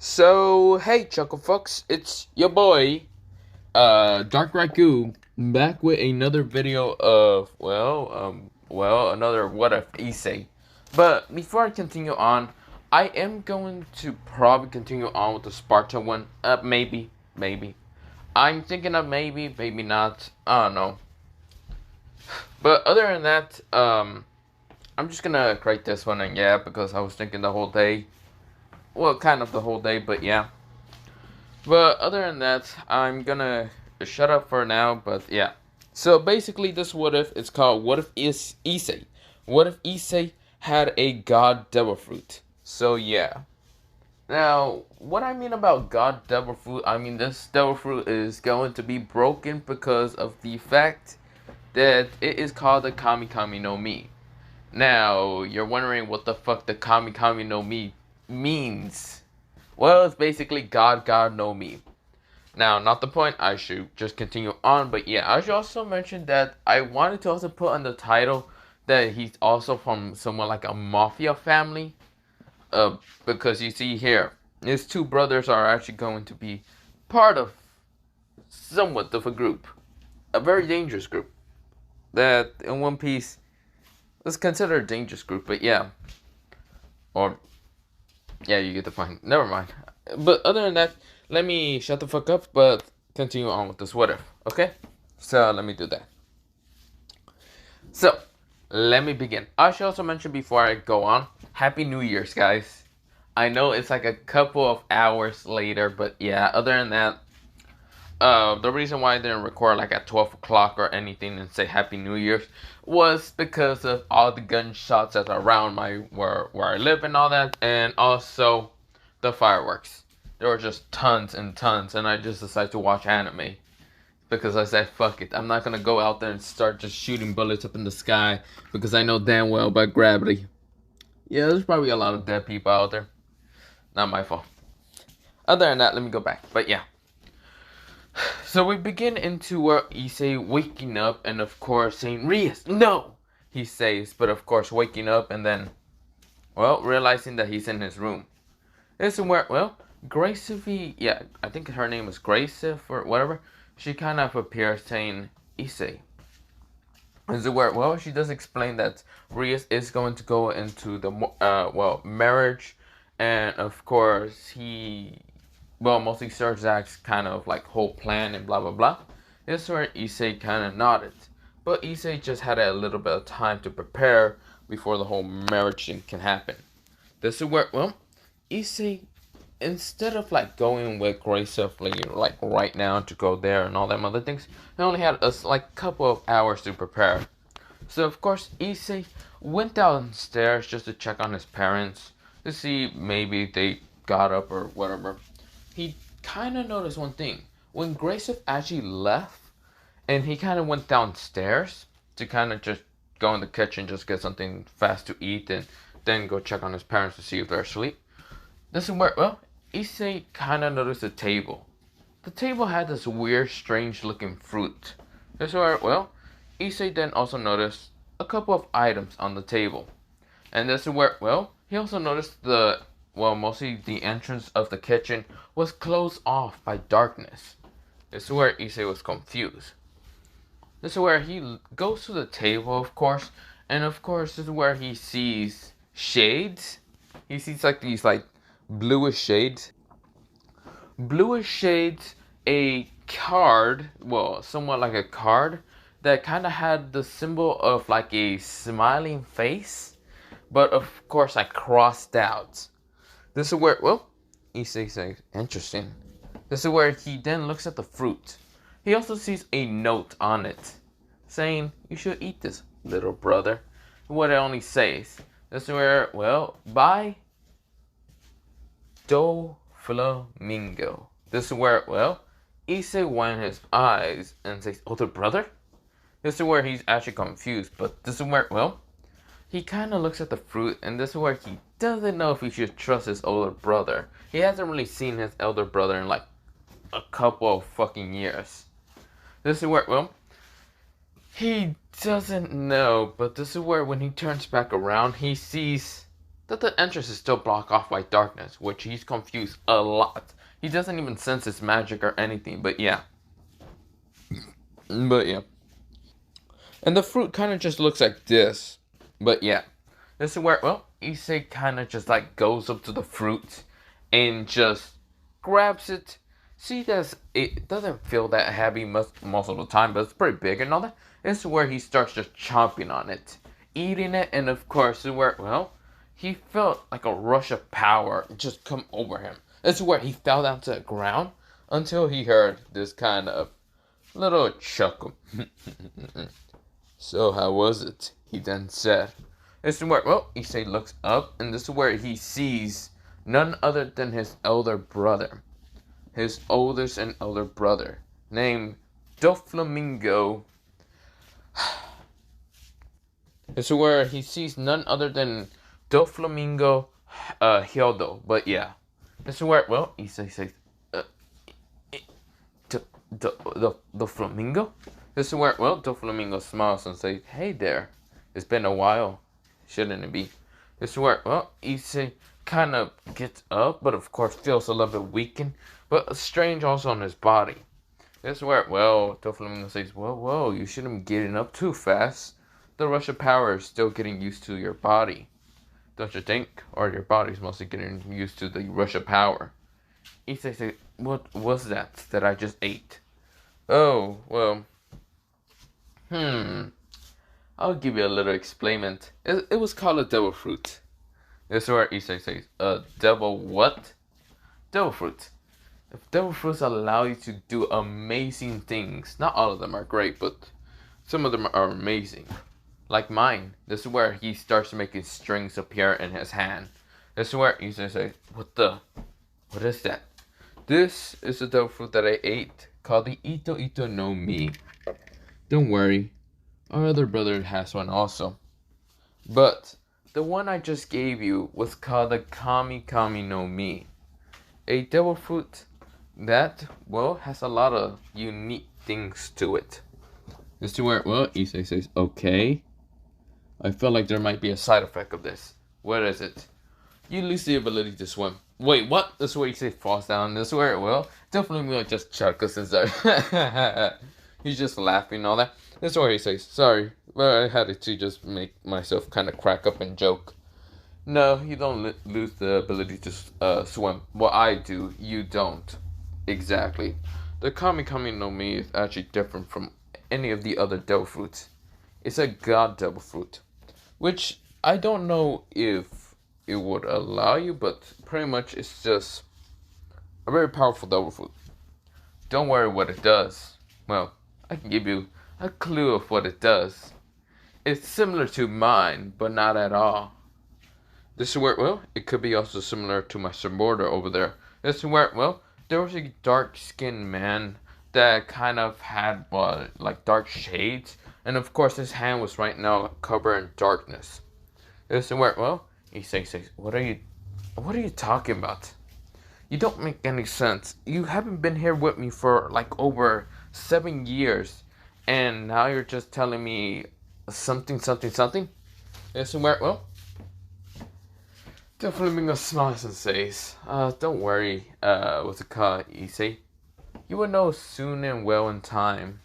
So, hey, Chucklefucks, it's your boy, Dark Ragu, back with another video of, another What If Issei. But before I continue on, I am going to probably continue on with the Sparta one. Maybe. I'm thinking of maybe not. I don't know. But other than that, I'm just gonna create this one, and yeah, because I was thinking the whole day. Well, kind of the whole day, but yeah. But other than that, I'm gonna shut up for now. But yeah. So basically, this what if it's called What If Issei? What if Issei had a god Devilfruit? So yeah. Now, what I mean about god Devilfruit, I mean this Devilfruit is going to be broken because of the fact that it is called the Kami Kami no Mi. Now, you're wondering what the fuck the Kami Kami no Mi means. Well, it's basically God, God, no me. Now, not the point. I should just continue on. But yeah, I should also mention that I wanted to also put on the title that he's also from somewhat like a mafia family. Because you see here, his two brothers are actually going to be part of somewhat of a group. A very dangerous group. That in One Piece is considered a dangerous group. But yeah. Or yeah, you get the point. Never mind. But other than that, let me shut the fuck up, but continue on with this what if, okay? So let me do that. So, let me begin. I should also mention before I go on, Happy New Year's, guys. I know it's like a couple of hours later, but yeah, other than that, the reason why I didn't record like at 12 o'clock or anything and say Happy New Year's was because of all the gunshots that are around where I live and all that, and also the fireworks. There were just tons and tons, and I just decided to watch anime because I said fuck it. I'm not gonna go out there and start just shooting bullets up in the sky because I know damn well about gravity. Yeah, there's probably a lot of dead people out there. Not my fault. Other than that, let me go back. But yeah. So we begin into where Issei waking up and of course saying, Rias, no! He says, but of course waking up and then, well, realizing that he's in his room. This is where, well, Gracefully, yeah, I think her name is Grace or whatever, she kind of appears saying, Issei. This is where, well, she does explain that Rias is going to go into the, marriage, and of course he mostly Sir Zach's kind of like whole plan and blah blah blah. This is where Issei kind of nodded. But Issei just had a little bit of time to prepare before the whole marriage thing can happen. This is where, well, Issei, instead of like going with gracefully like right now to go there and all them other things, he only had a like couple of hours to prepare. So of course Issei went downstairs just to check on his parents to see maybe they got up or whatever. He kind of noticed one thing. When Grayson actually left, and he kind of went downstairs to kind of just go in the kitchen, just get something fast to eat, and then go check on his parents to see if they're asleep. This is where, well, Issei kind of noticed the table. The table had this weird, strange looking fruit. This is where, well, Issei then also noticed a couple of items on the table. And this is where, well, he also noticed mostly the entrance of the kitchen was closed off by darkness. This is where Issei was confused. This is where he goes to the table, of course, and of course this is where he sees shades. He sees like these like bluish shades. Bluish shades, a card, well, somewhat like a card that kind of had the symbol of like a smiling face, but of course I crossed out. This is where, well, Issei says, interesting. This is where he then looks at the fruit. He also sees a note on it saying, you should eat this, little brother. What it only says. This is where, well, by Doflamingo. This is where, well, Issei winds his eyes and says, older brother? This is where he's actually confused, but this is where, well, he kind of looks at the fruit, and this is where he doesn't know if he should trust his older brother. He hasn't really seen his elder brother in like a couple of fucking years. This is where, well, he doesn't know, but this is where when he turns back around, he sees that the entrance is still blocked off by darkness, which he's confused a lot. He doesn't even sense his magic or anything, but yeah. But yeah. And the fruit kind of just looks like this. But yeah. This is where, well, Issei kind of just like goes up to the fruit and just grabs it. See, it doesn't feel that heavy most of the time, but it's pretty big and all that. This is where he starts just chomping on it, eating it, and of course, this is where, well, he felt like a rush of power just come over him. This is where he fell down to the ground until he heard this kind of little chuckle. So how was it? He then said. This is where, well, Issei looks up, and this is where he sees none other than his elder brother. His oldest and elder brother, named Doflamingo. This is where he sees none other than Doflamingo Hildo. But yeah. This is where, well, Issei says, the flamingo? This is where, well, Doflamingo smiles and says, hey there, it's been a while, shouldn't it be? This is where, well, Issei kind of gets up, but of course feels a little bit weakened, but strange also on his body. This is where, well, Doflamingo says, whoa, you shouldn't be getting up too fast. The rush of power is still getting used to your body, don't you think? Or your body's mostly getting used to the rush of power. Issei says, what was that I just ate? Oh, well, I'll give you a little explainment. It was called a Devilfruit. This is where Issei says, devil what? Devilfruit. If Devilfruits allow you to do amazing things, not all of them are great, but some of them are amazing. Like mine. This is where he starts making strings appear in his hand. This is where Issei says, what is that? This is the Devilfruit that I ate, called the Ito no Mi. Don't worry, our other brother has one also. But the one I just gave you was called the Kami no Mi. A Devilfruit that, well, has a lot of unique things to it. This is where, well, Issei says, okay. I feel like there might be a side effect of this. What is it? You lose the ability to swim. Wait, what? This is where Issei falls down. This is where, well, definitely just chuckles and stuff. He's just laughing and all that. This is where he says, sorry, but I had to just make myself kind of crack up and joke. No, you don't lose the ability to swim. Well, I do. You don't. Exactly. The Kami no Mi is actually different from any of the other Devilfruits. It's a god Devilfruit, which I don't know if it would allow you, but pretty much it's just a very powerful Devilfruit. Don't worry what it does. Well, I can give you a clue of what it does. It's similar to mine, but not at all. This is where, well, it could be also similar to my supporter over there. This is where, well, there was a dark-skinned man that kind of had, well, like dark shades. And of course his hand was right now covered in darkness. This is where, well, he says, what are you talking about? You don't make any sense. You haven't been here with me for like over 7 years. And now you're just telling me something. This is where, well, Doflamingo smiles and says, don't worry, what's it called, Issei? You will know soon and well in time.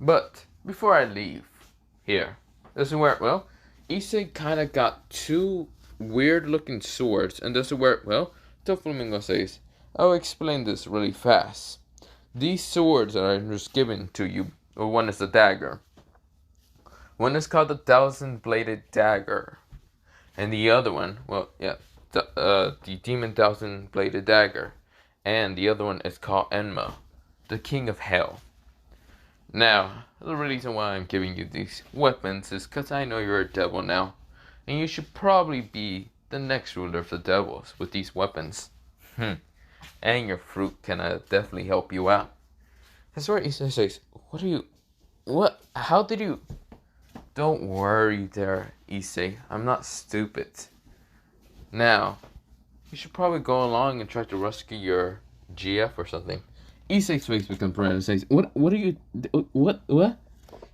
But before I leave, here, this is where, well, Issei kind of got two weird looking swords, and this is where, well, Doflamingo says, I'll explain this really fast. These swords that I just given to you, one is a dagger. One is called the 1,000-bladed dagger. And the other one, well, yeah, the demon 1,000-bladed dagger. And the other one is called Enma, the king of hell. Now, the reason why I'm giving you these weapons is because I know you're a devil now. And you should probably be the next ruler of the devils with these weapons. And your fruit can definitely help you out. That's where Issei says, how did you... Don't worry there, Issei. I'm not stupid. Now, you should probably go along and try to rescue your GF or something. Issei's face becomes red and says, what are you... What?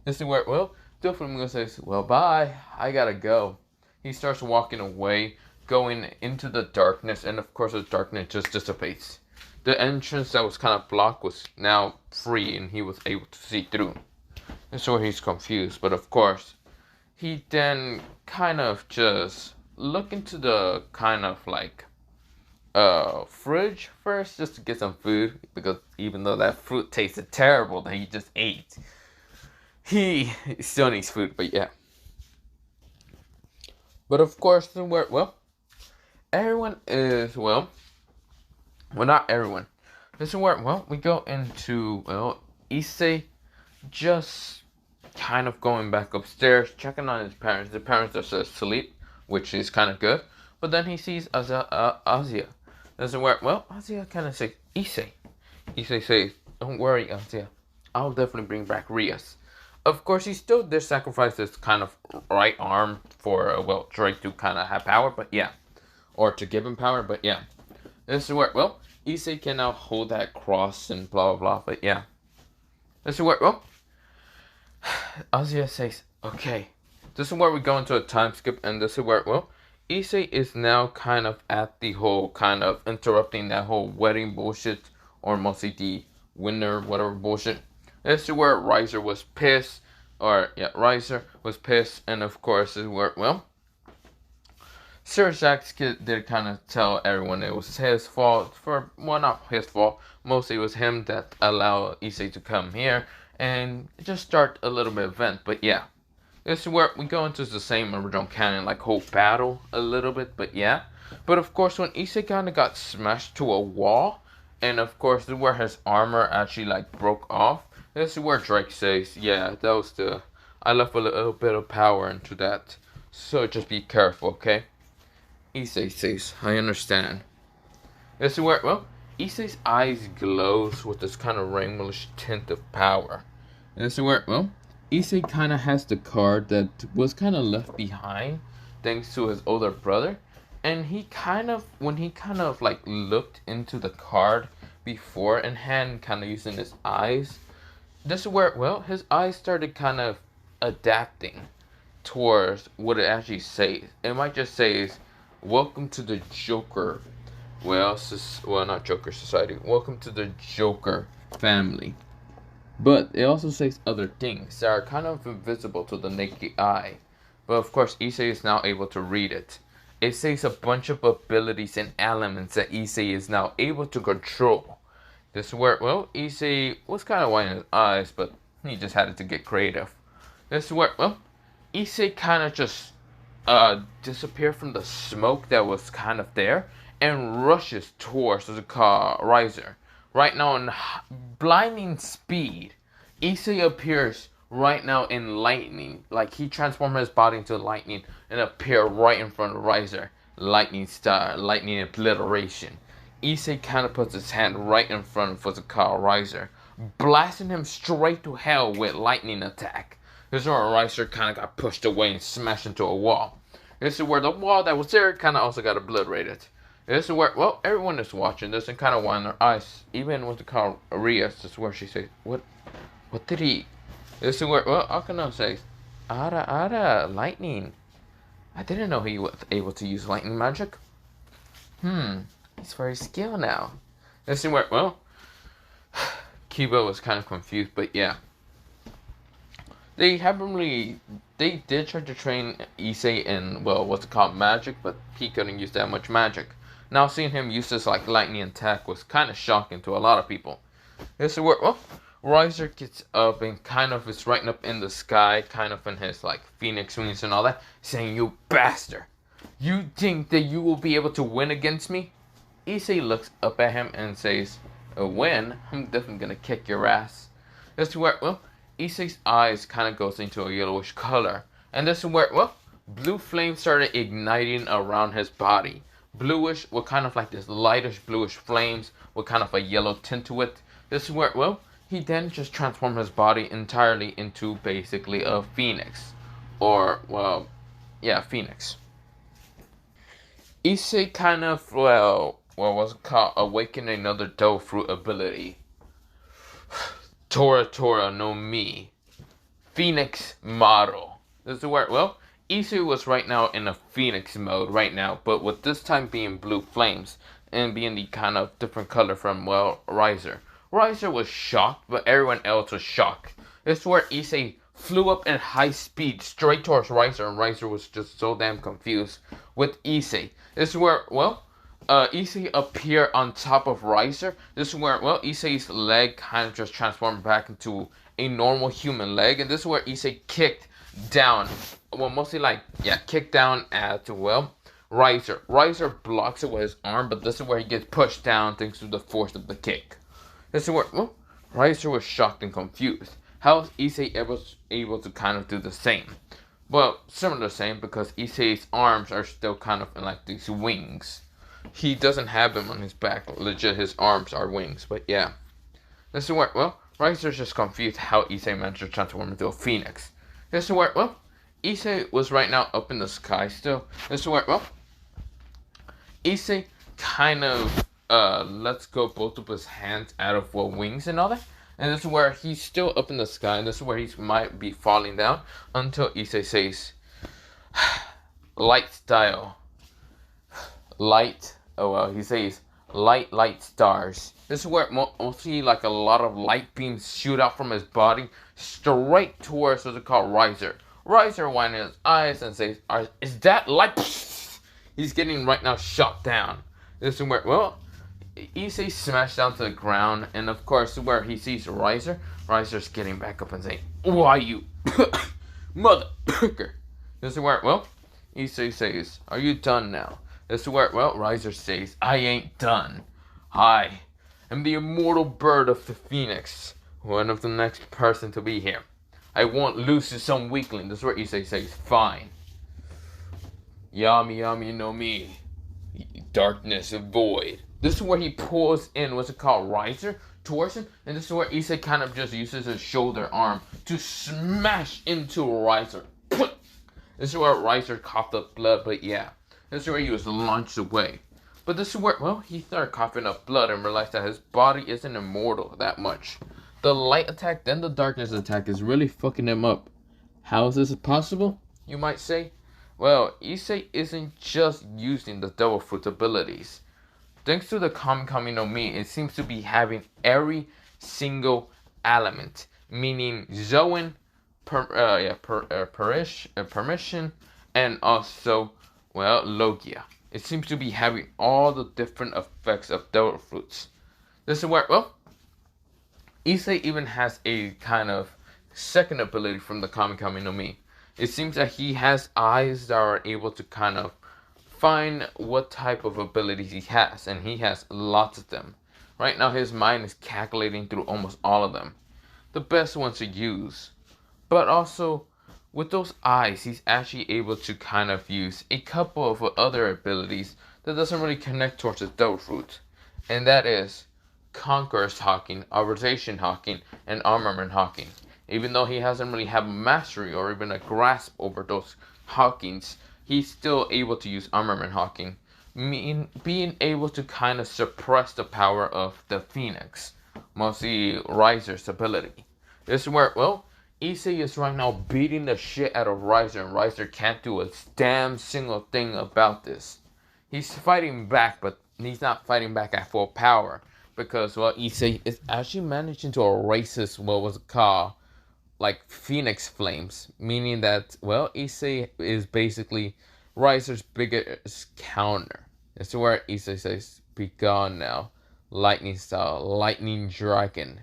This is where, well, Devilfruit says, well, bye. I gotta go. he starts walking away, going into the darkness, and of course the darkness just dissipates. The entrance that was kind of blocked was now free, and he was able to see through. And so he's confused, but of course, he then kind of just look into the kind of like fridge first just to get some food, because even though that fruit tasted terrible that he just ate, he still needs food. But yeah, but of course, well, everyone is well, not everyone. This is where, well, we go into, well, Issei just kind of going back upstairs, checking on his parents. The parents are asleep, which is kind of good. But then he sees Azia. This is where, well, Azia kind of says, Issei. Issei says, don't worry, Azia. I'll definitely bring back Rias. Of course, he still did sacrifice his kind of right arm for, well, Drake to kind of have power, but yeah. Or to give him power, but yeah. This is where, well, Issei can now hold that cross and blah, blah, blah, but yeah. This is where, well, Azia says, okay. This is where we go into a time skip, and this is where, well, Issei is now kind of at the whole kind of interrupting that whole wedding bullshit, or mostly the winner, whatever bullshit. This is where Riser was pissed, Riser was pissed, and of course, this is where, well, Sir Jack's kid did kind of tell everyone it was his fault, well, not his fault, mostly it was him that allowed Issei to come here, and just start a little bit of event, but yeah. This is where we go into the same original canon, like whole battle a little bit, but yeah. But of course, when Issei kind of got smashed to a wall, and of course, this is where his armor actually like broke off. This is where Drake says, yeah, that was I left a little bit of power into that. So just be careful, okay? Issei says, I understand. This is where, well, Issei's eyes glows with this kind of rainbowish tint of power. And this is where, well, Issei kind of has the card that was kind of left behind thanks to his older brother. And he kind of, when he kind of like looked into the card before and hand kind of using his eyes, this is where, well, his eyes started kind of adapting towards what it actually says. It might just say, welcome to the Joker. Well, not Joker Society. Welcome to the Joker family. But it also says other things that are kind of invisible to the naked eye. But of course, Issei is now able to read it. It says a bunch of abilities and elements that Issei is now able to control. This is where, well, Issei was kind of white in his eyes, but he just had to get creative. This is where, well, Issei kind of just disappeared from the smoke that was kind of there and rushes towards the car riser. Right now in blinding speed, Issei appears right now in lightning. Like he transformed his body into lightning and appear right in front of Riser. Lightning star, lightning obliteration. Issei kind of puts his hand right in front of the car Riser, blasting him straight to hell with lightning attack. This is where Riser kind of got pushed away and smashed into a wall. This is where the wall that was there kind of also got obliterated. This is where, well, everyone is watching this and kind of wind their eyes. Even with the car Rias, this is where she says, what did he? This is where, well, Akano says, lightning. I didn't know he was able to use lightning magic. He's very skilled now. This is where, well, Kiba was kind of confused, but yeah. They did try to train Issei in, well, what's it called, magic, but he couldn't use that much magic. Now seeing him use this like lightning attack was kind of shocking to a lot of people. This is where, well, Riser gets up and kind of is right up in the sky, kind of in his like phoenix wings and all that, saying, you bastard, you think that you will be able to win against me? Issei looks up at him and says, a win? I'm definitely gonna kick your ass. This is where, well, Issei's eyes kind of goes into a yellowish color. And this is where, well, blue flames started igniting around his body. Bluish, with kind of like this lightish bluish flames with kind of a yellow tint to it. This is where, well, he then just transformed his body entirely into basically a phoenix. Or, well, yeah, phoenix. Issei kind of, well, what was it called? Awakened another Devilfruit ability. Tora no Mi. Phoenix model. This is where, well, Issei was right now in a phoenix mode right now, but with this time being blue flames and being the kind of different color from, well, Riser. Riser was shocked, but everyone else was shocked. This is where Issei flew up at high speed straight towards Riser, and Riser was just so damn confused with Issei. This is where, well, Issei appeared on top of Riser. This is where, well, Issei's leg kind of just transformed back into a normal human leg, and this is where Issei kicked down. Well, mostly like, yeah, kicked down at, well, Riser. Riser blocks it with his arm, but this is where he gets pushed down thanks to the force of the kick. This is where, well, Riser was shocked and confused. How is Issei able to kind of do the same? Well, similar to the same, because Issei's arms are still kind of in like these wings. He doesn't have them on his back. Legit, his arms are wings. But yeah. This is where, well, Riser's just confused how Issei managed to transform into a phoenix. This is where, well, Issei was right now up in the sky still. This is where, well, Issei kind of lets go both of his hands out of, well, wings and all that. And this is where he's still up in the sky. And this is where he might be falling down until Issei says, light style. Light, oh well, he says, light stars. This is where mostly like a lot of light beams shoot out from his body straight towards what's called Riser. Riser winds his eyes and says, is that light? He's getting right now shot down. This is where, well, Issei smashed down to the ground, and of course where he sees Riser, Riser's getting back up and saying, why you motherfucker. This is where, well, Issei says, are you done now? This is where, well, Riser says, I ain't done. I am the immortal bird of the Phoenix, one of the next person to be here. I won't lose to some weakling. This is where Issei says, fine. Yami no mi. Darkness of void. This is where he pulls in, what's it called, Riser towards him. And this is where Issei kind of just uses his shoulder arm to smash into Riser. This is where Riser coughed up blood, but yeah. This is where he was launched away. But this is where, well, he started coughing up blood and realized that his body isn't immortal that much. The light attack, then the darkness attack is really fucking him up. How is this possible, you might say? Well, Issei isn't just using the Devilfruit abilities. Thanks to the Kami no Mi, it seems to be having every single element. Meaning Zoan, Permission, and also, well, Logia. It seems to be having all the different effects of Devilfruits. This is where, well, Issei even has a kind of second ability from the Kami no Mi. It seems that he has eyes that are able to kind of find what type of abilities he has, and he has lots of them. Right now his mind is calculating through almost all of them. The best ones to use. But also, with those eyes, he's actually able to kind of use a couple of other abilities that doesn't really connect towards his Devilfruit. And that is Conqueror's Hawking, Arbitration Hawking, and Armament Hawking. Even though he hasn't really had mastery or even a grasp over those Hawkings, he's still able to use Armament Hawking, being able to kind of suppress the power of the Phoenix, mostly Riser's ability. This is where, well, Issei is right now beating the shit out of Riser, and Riser can't do a damn single thing about this. He's fighting back, but he's not fighting back at full power, because, well, Issei is actually managing to erase his, what was it called, like Phoenix Flames, meaning that, well, Issei is basically Riser's biggest counter. That's where Issei says, be gone now. Lightning style, lightning dragon.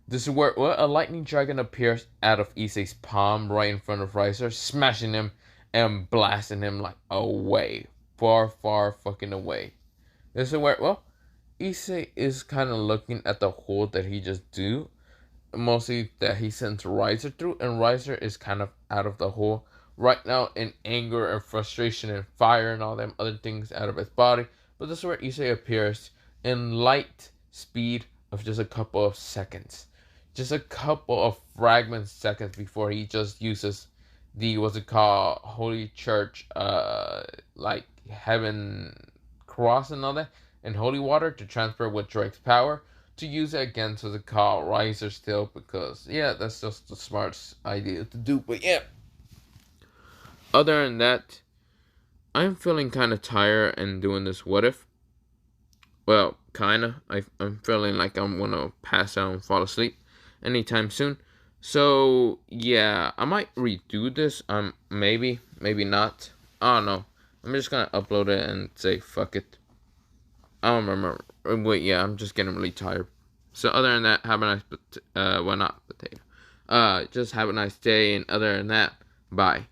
This is where, well, a lightning dragon appears out of Issei's palm right in front of Riser, smashing him and blasting him like away. Far, far fucking away. This is where, well, Issei is kind of looking at the hole that he just do. Mostly that he sends Riser through, and Riser is kind of out of the hole right now in anger and frustration and fire and all them other things out of his body. But this is where Issei appears in light speed of just a couple of seconds. Just a couple of fragment seconds before he just uses the, what's it called, Holy Church, like Heaven Cross and all that, and Holy Water to transfer with Drake's power, to use it against what's it called, Riser still, because, yeah, that's just the smartest idea to do, but yeah. other than that, I'm feeling kind of tired and doing this what if. Well, kinda. I'm feeling like I'm gonna pass out and fall asleep anytime soon. So yeah, I might redo this. Maybe, maybe not. I don't know. I'm just gonna upload it and say fuck it. I don't remember. Wait, yeah, I'm just getting really tired. So other than that, have a nice well, not potato. Just have a nice day. And other than that, bye.